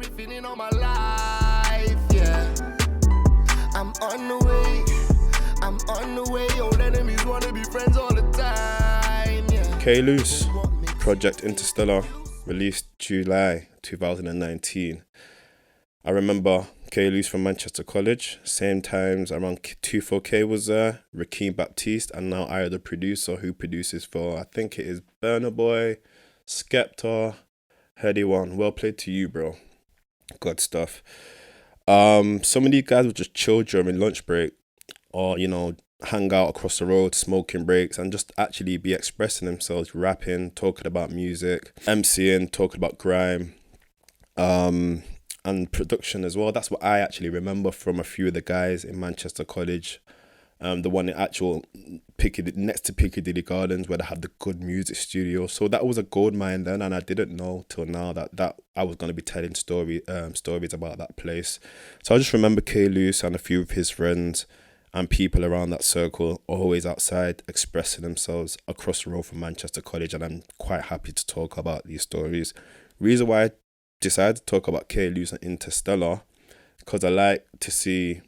everything in all my life, yeah. I'm on the way, old enemies wanna be friends all the time, yeah. K-Loose, Project Interstellar, released July 2019. I remember K-Loose from Manchester College, same times around 24K was there, Rakeem Baptiste, and now I, the producer who produces for, I think it is Burna Boy, Skepta, Heady One. Well played to you, bro. Good stuff. Some of these guys would just chill during lunch break or, hang out across the road, smoking breaks, and just actually be expressing themselves, rapping, talking about music, MCing, talking about grime, and production as well. That's what I actually remember from a few of the guys in Manchester College. The one in actual Piccadilly, next to Piccadilly Gardens, where they had the good music studio. So that was a gold mine then, and I didn't know till now that I was going to be telling stories about that place. So I just remember K-Loose and a few of his friends and people around that circle always outside expressing themselves across the road from Manchester College, and I'm quite happy to talk about these stories. Reason why I decided to talk about K-Loose and Interstellar, because I like to see,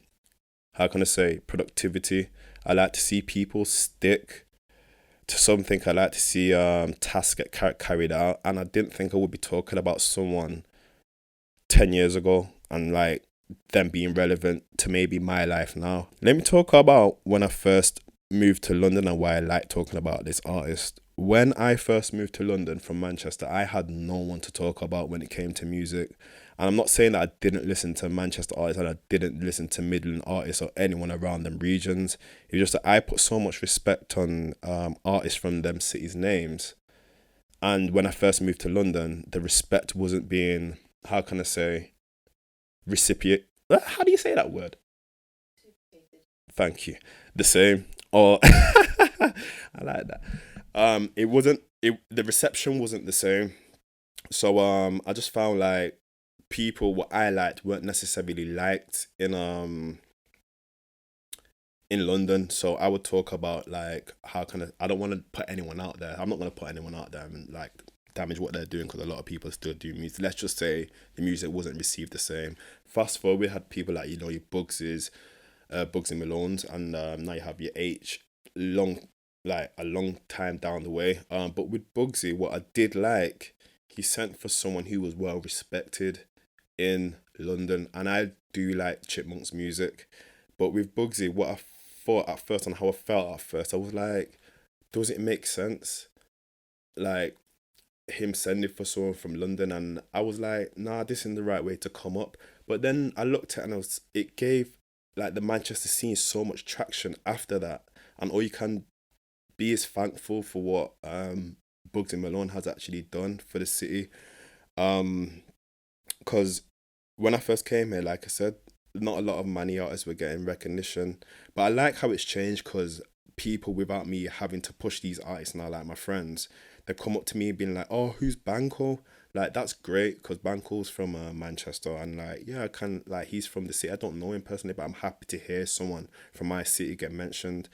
how can I say, productivity. I like to see people stick to something. I like to see tasks get carried out, and I didn't think I would be talking about someone 10 years ago and like them being relevant to maybe my life now. Let me talk about when I first moved to London and why I like talking about this artist. When I first moved to London from Manchester, I had no one to talk about when it came to music. And I'm not saying that I didn't listen to Manchester artists and I didn't listen to Midland artists or anyone around them regions. It's just that I put so much respect on artists from them cities' names. And when I first moved to London, the respect wasn't being, how can I say, recipient. How do you say that word? Thank you. The same. Or I like that. The reception wasn't the same. So I just found like people what I liked weren't necessarily liked in London. So I would talk about like how can I don't want to put anyone out there. I'm not going to put anyone out there and like damage what they're doing, because a lot of people still do music. Let's just say the music wasn't received the same. Fast forward, we had people like your Bugzy Malones, and now you have your H, a long time down the way. But with Bugzy, what I did like, he sent for someone who was well respected in London, and I do like Chipmunk's music. But with Bugzy, what I thought at first and how I felt at first, I was like, does it make sense? Like him sending for someone from London, and I was like, nah, this isn't the right way to come up. But then I looked at it and it gave like the Manchester scene so much traction after that, and all you can be is thankful for what Bugzy Malone has actually done for the city. Because when I first came here, like I said, not a lot of Manny artists were getting recognition, but I like how it's changed, because people without me having to push these artists now, like my friends, they come up to me being like, oh, who's Banco? Like, that's great, because Banco's from Manchester, and like, yeah, I can, like, he's from the city. I don't know him personally, but I'm happy to hear someone from my city get mentioned.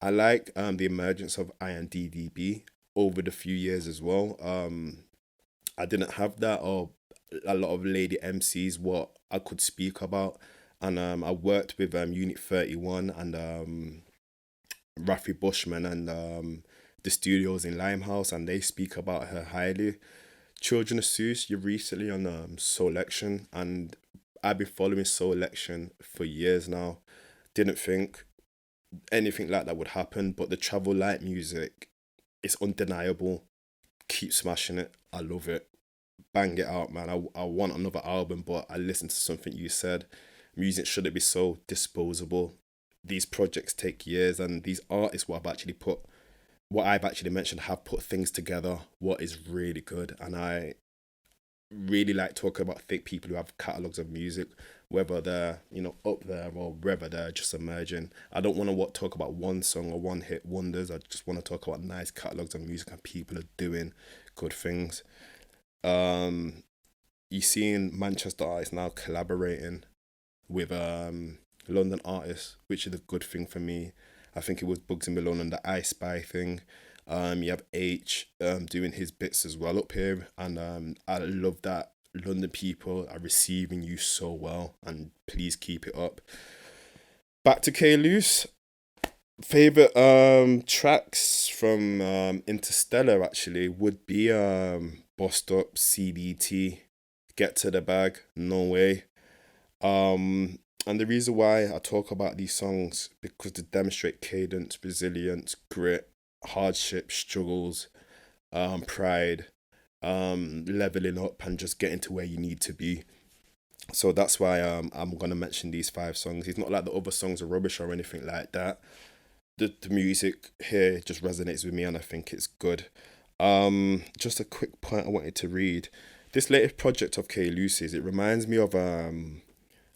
I like the emergence of INDDB over the few years as well. I didn't have that, or a lot of lady MCs what I could speak about, and I worked with Unit 31 and Rafi Bushman and the studios in Limehouse, and they speak about her highly. Children of Seuss, you're recently on Soul Election, and I've been following Soul Election for years now. Didn't think anything like that would happen, but the travel light music is undeniable. Keep smashing it. I love it. Bang it out, man. I want another album, but I listened to something you said. Music shouldn't be so disposable. These projects take years, and these artists what I've actually mentioned have put things together what is really good. And I really like talking about thick people who have catalogues of music, whether they're up there or whether they're just emerging. I don't want to talk about one song or one hit wonders. I just want to talk about nice catalogues of music and people are doing good things. You seeing Manchester artists now collaborating with London artists, which is a good thing for me. I think it was Bugzy Malone and the I Spy thing. You have H doing his bits as well up here, and I love that London people are receiving you so well, and please keep it up. Back to K Loose. Favorite tracks from Interstellar actually would be Bossed Up, CDT, Get to the Bag, No Way. And the reason why I talk about these songs, because they demonstrate cadence, resilience, grit, hardship, struggles, pride, leveling up, and just getting to where you need to be. So that's why I'm gonna mention these 5 songs. It's not like the other songs are rubbish or anything like that. The music here just resonates with me, and I think it's good. Just a quick point I wanted to read. This latest project of K Lucy's, it reminds me of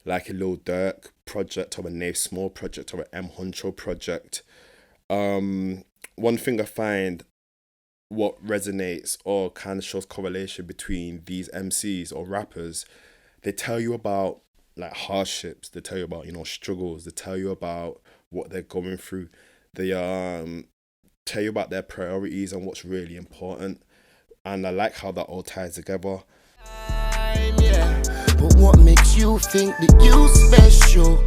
like a Lil Durk project, or a Nave Small project, or an M Huncho project. One thing I find what resonates or kind of shows correlation between these MCs or rappers, they tell you about like hardships, they tell you about, struggles, they tell you about what they're going through, they tell you about their priorities and what's really important. And I like how that all ties together. Yeah. But what makes you think that you special?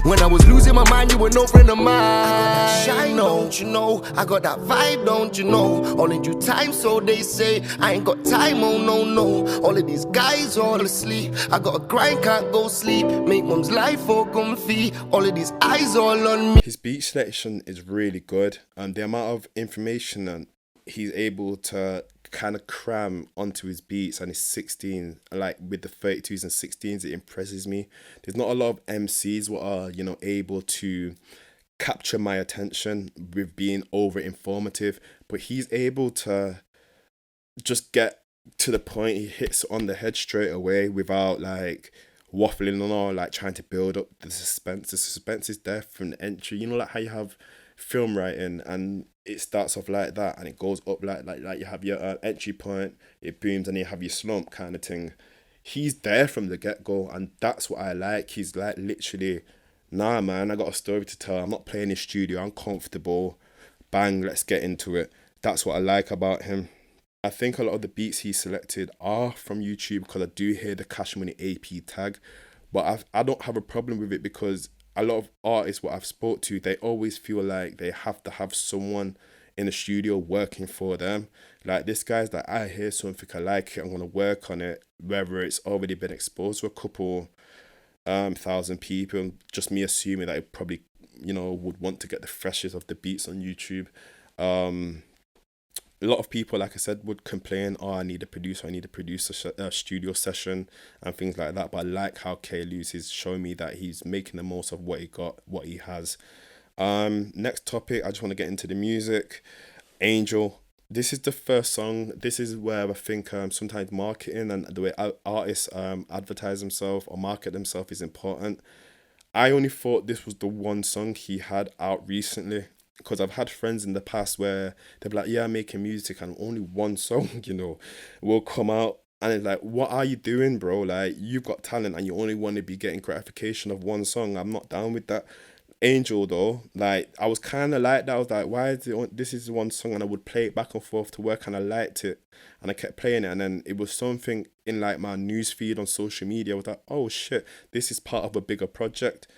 When I was losing my mind, you were no friend of mine. I got that shine, don't you know? I got that vibe, don't you know? All in due time, so they say. I ain't got time, oh no. All of these guys all asleep. I got a grind, can't go sleep. Make mom's life all comfy. All of these eyes all on me. His beat selection is really good. The amount of information that he's able to kind of cram onto his beats, and his 16, like with the 32s and 16s, it impresses me. There's not a lot of MCs what are able to capture my attention with being over informative, but he's able to just get to the point. He hits on the head straight away without like waffling on or like trying to build up the suspense. The suspense is there from the entry. Like how you have film writing and it starts off like that and it goes up like you have your entry point, it booms, and you have your slump kind of thing. He's there from the get-go, and that's what I like. He's like literally, nah man, I got a story to tell, I'm not playing in studio, I'm comfortable, bang, let's get into it. That's what I like about him. I think a lot of the beats he selected are from YouTube, because I do hear the Cash Money AP tag, but I don't have a problem with it, because a lot of artists what I've spoke to, they always feel like they have to have someone in the studio working for them. Like this guy's like, I hear something, I like it, I'm gonna work on it, whether it's already been exposed to a couple thousand people. Just me assuming that it probably would want to get the freshest of the beats on YouTube. A lot of people, like I said, would complain, I need a producer, a studio session and things like that. But I like how K Luz is showing me that he's making the most of what he got, what he has. Next topic, I just want to get into the music. Angel. This is the first song. This is where I think sometimes marketing and the way artists advertise themselves or market themselves is important. I only thought this was the one song he had out recently, because I've had friends in the past where they're like, yeah, I'm making music and only one song, will come out. And it's like, what are you doing, bro? Like, you've got talent and you only want to be getting gratification of one song. I'm not down with that. Angel, though, like, I was kind of like that. I was like, why is it this is one song? And I would play it back and forth to work, and I liked it. And I kept playing it. And then it was something in like my news feed on social media. I was like, oh shit, this is part of a bigger project.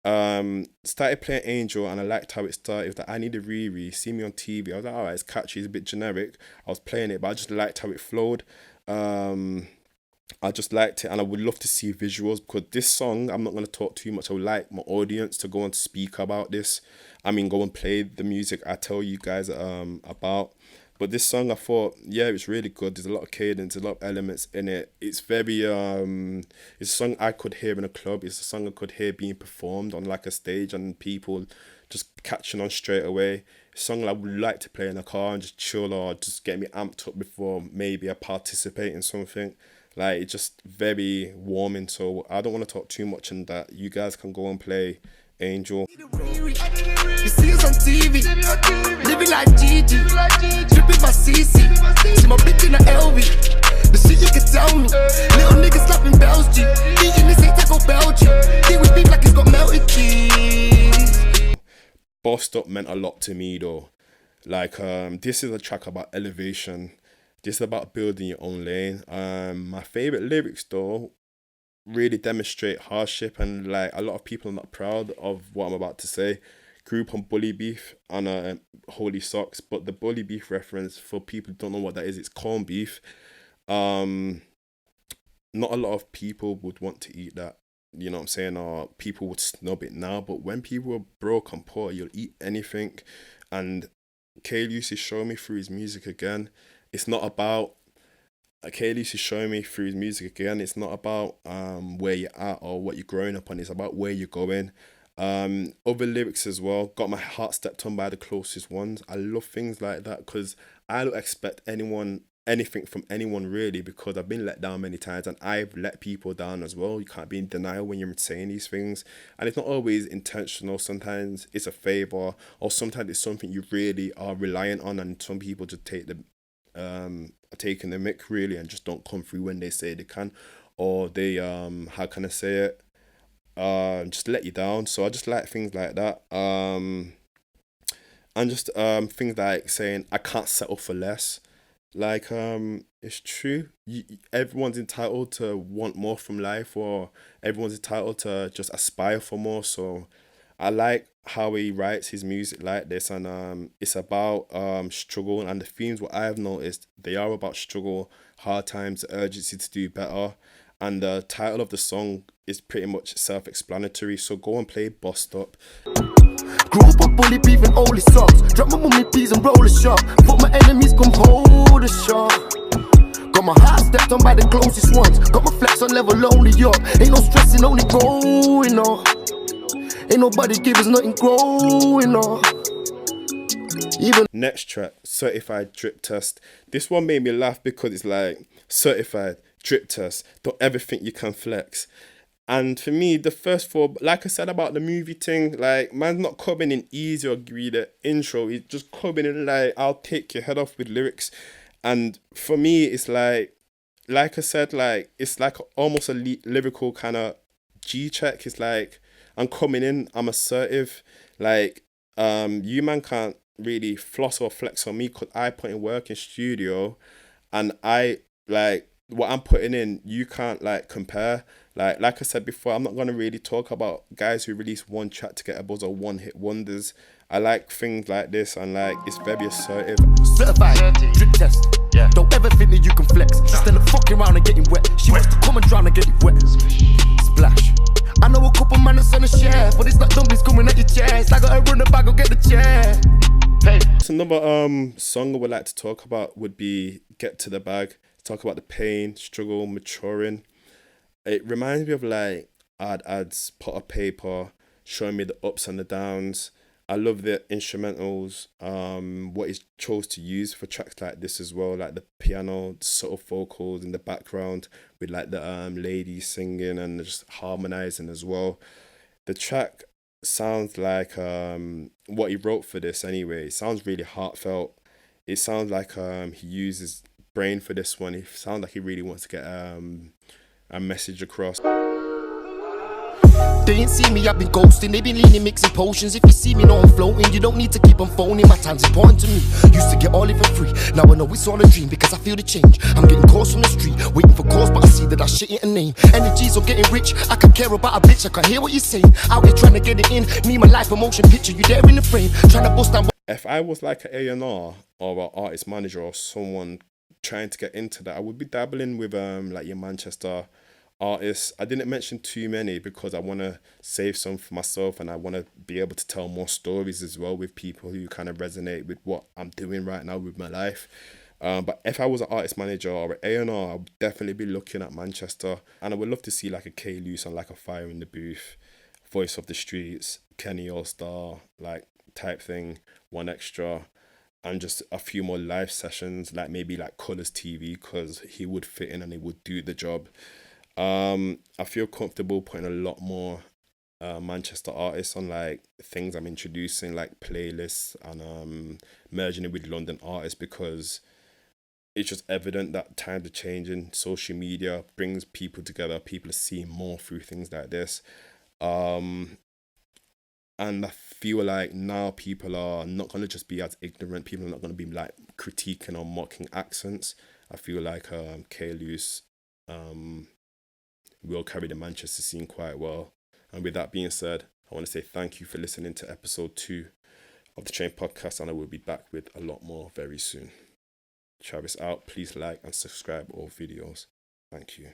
Started playing Angel, and I liked how it started. It was like, I need a Riri, see me on TV. I was like, alright, it's catchy, it's a bit generic. I was playing it, but I just liked how it flowed. I just liked it, and I would love to see visuals, because this song, I'm not going to talk too much. I would like my audience to go and speak about this. Go and play the music I tell you guys about. But this song, I thought, yeah, it's really good. There's a lot of cadence, a lot of elements in it. It's very, it's a song I could hear in a club. It's a song I could hear being performed on like a stage and people just catching on straight away. It's a song I would like to play in a car and just chill, or just get me amped up before maybe I participate in something. Like, it's just very warming. So I don't want to talk too much on that. You guys can go and play Angel. You see us on TV, living like Gigi, dripping by CC. See my bitch in the LV, the shit you can tell me. Little niggas slapping bells, G. Eating this ain't Taco Bell, G. Eat with beef like it's got melted cheese. Bossed Up meant a lot to me though. Like, this is a track about elevation. This is about building your own lane. My favorite lyrics though really demonstrate hardship, and like a lot of people are not proud of what I'm about to say. Grew up on bully beef and holy socks, but the bully beef reference, for people who don't know what that is, it's corned beef. Um, Not a lot of people would want to eat that. You know what I'm saying? Or people would snub it now. But when people are broke and poor, you'll eat anything. And Kale used to show me through his music again. It's not about Kale used to show me through his music again. It's not about where you're at or what you're growing up on. It's about where you're going. Other lyrics as well. Got my heart stepped on by the closest ones. I love things like that because I don't expect anything from anyone really, because I've been let down many times and I've let people down as well. You can't be in denial when you're saying these things, and it's not always intentional. Sometimes it's a favor, or sometimes it's something you really are reliant on, and some people just take the are taking the mick really and just don't come through when they say they can, or they how can I say it, just let you down. So I just like things like that. And just things like saying I can't settle for less. Like it's true. Everyone's entitled to want more from life, or everyone's entitled to just aspire for more. So I like how he writes his music like this, and it's about struggle, and the themes what I've noticed, they are about struggle, hard times, the urgency to do better. And the title of the song is pretty much self-explanatory. So go and play Bust Up. Grew up on bully beef and holy socks. Drop my mummy peas and roll a shot. Thought my enemies come hold a shot. Got my heart stepped on by the closest ones. Got my flex on level only up. Ain't no stressing, only growing up. Ain't nobody give us nothing growing up. Even Next track, Certified Drip Test. This one made me laugh because it's like, certified drip test, don't ever think you can flex. And for me, the first four, like I said about the movie thing, like, man's not coming in easy or agree the intro. He's just coming in like, I'll take your head off with lyrics. And for me, it's like I said, like, it's like almost a lyrical kind of G check. It's like, I'm coming in, I'm assertive. Like, you man can't really floss or flex on me because I put in work in studio, and I, like, what I'm putting in, you can't like compare. Like I said before, I'm not gonna really talk about guys who release one track to get a buzz or one hit wonders. I like things like this, and like it's very assertive. certified drip test. Yeah. Don't ever think that you can flex. Instead of fucking around and getting wet, she wants to come and drown and get wet. Splash. I know a couple man that's on a share, but it's not dummies coming at your chest. I gotta run the bag, go get the chair. Hey. So another song I would like to talk about would be Get to the Bag. Talk about the pain, struggle, maturing. It reminds me of like ads, pot of paper, showing me the ups and the downs. I love the instrumentals, what he chose to use for tracks like this as well, like the piano, the subtle vocals in the background with like the ladies singing and just harmonizing as well. The track sounds like what he wrote for this anyway. It sounds really heartfelt. It sounds like he uses brain for this one. It sounds like he really wants to get a message across. They ain't see me, I've been ghosting. They been leaning, mixing potions. If you see me, know I'm floating. You don't need to keep on phoning. My time's important to me. Used to get all it for free. Now I know it's all a dream because I feel the change. I'm getting calls from the street, waiting for calls, but I see that I shit ain't a name. Energies are getting rich. I can care about a bitch. I can hear what you're saying. Out here trying to get it in. Me, my life, a motion picture. You there in the frame, trying to bust down. If I was like an A&R or an artist manager or someone trying to get into that, I would be dabbling with like your Manchester artists. I didn't mention too many because I want to save some for myself, and I want to be able to tell more stories as well with people who kind of resonate with what I'm doing right now with my life. But if I was an artist manager or an A&R, I would definitely be looking at Manchester, and I would love to see like a K Loose on like a Fire in the Booth, Voice of the Streets, Kenny All Star like type thing, One Extra, and just a few more live sessions, like maybe like Colours TV, because he would fit in and he would do the job. I feel comfortable putting a lot more Manchester artists on like things I'm introducing, like playlists, and merging it with London artists, because it's just evident that times are changing. Social media brings people together. People are seeing more through things like this. And I feel like now people are not going to just be as ignorant. People are not going to be like critiquing or mocking accents. I feel like K-Loose will carry the Manchester scene quite well. And with that being said, I want to say thank you for listening to episode 2 of the Chain Podcast, and I will be back with a lot more very soon. Travis out. Please like and subscribe all videos. Thank you.